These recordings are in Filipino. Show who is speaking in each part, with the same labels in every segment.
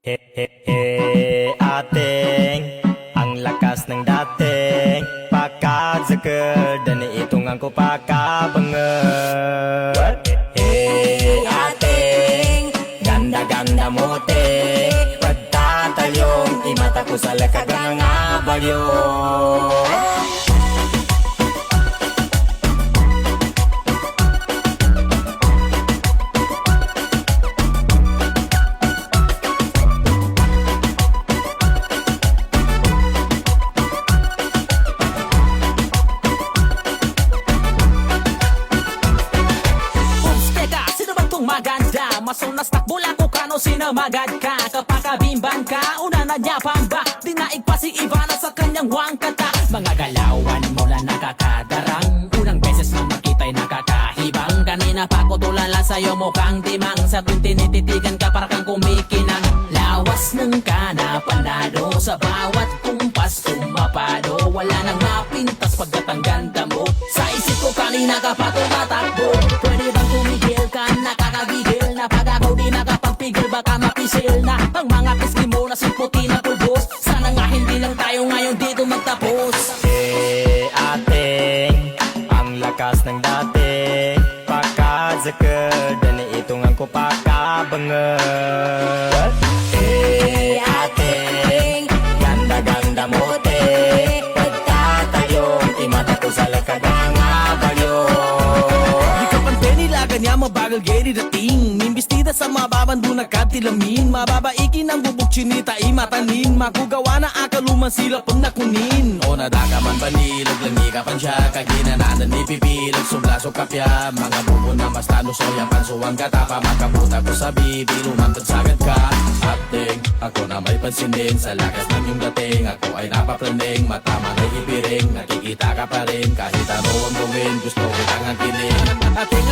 Speaker 1: He he he ating ang lakas ng dating pakadzakad dan itong ang ko pakabangan. He ating ganda-ganda mo te pagtatalyong imata ko sa lakagang bagyo.
Speaker 2: Maganda, masunas takbola ko kano sinamagad ka. Kapag kabimban ka, una na niya pamba. Dinaig pa si Ivana sa kanyang wangkata. Mga galawan mula nakakadarang. Unang beses nang makita'y nakakahibang. Kanina pa ko tulala sa'yo mukhang timang. Sa tuwing tinititigan ka para kang kumikinang. Lawas ng kana panado. Sa bawat kumpas tumapado. Wala nang mapintas pagkat ang ganda mo. Sa isip ko kanina ka pa tumatakbo. Pwede bang tumigil ka? Nakakagigil na pag ako di nakapagpigil. Baka mapisil na ang mga pisngi mo na simputi na pulbos. Sana nga hindi lang tayo ngayon dito magtapos.
Speaker 1: Ating ang lakas ng dating pakadzakad dan itong ang ko pakabangan. Ating ganda-ganda mo te pagtatayong imata ko sa lakagang bagyo.
Speaker 2: Kanya mabagal geri dating Nimbistida sa mababando nagkatilamin Mababaikin ang bubuk chinita imatanin Makugawa na akaluman sila pang nakunin O nadaka man banilog langi ka pan siya Kaginananan ni pipilog sublaso kapya Mga bubo na mas tano soya pansuwang katapa Makabuta ko sa bibi lumantad sagad ka Ating ako na may pansin din Sa lakas ng iyong dating Ako ay napaplaning Matama na ipiring Nakikita ka pa rin Kahit ano ang gawin Gusto kitang angkinin Ating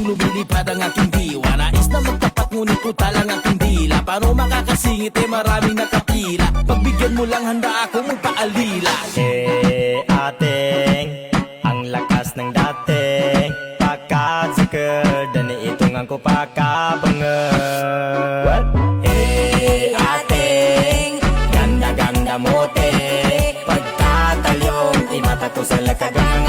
Speaker 2: lumilipad ang aking diwa Nais na magtapat ngunit puta lang aking dila Paano makakasingit maraming nakapila Pagbigyan mo lang handa ako magpaalila.
Speaker 1: Ating ang lakas ng dating pakadzakad dan itong ang ko pakabangan. Ating ganda-ganda mo te pagtatalyong imata ko sa lakagang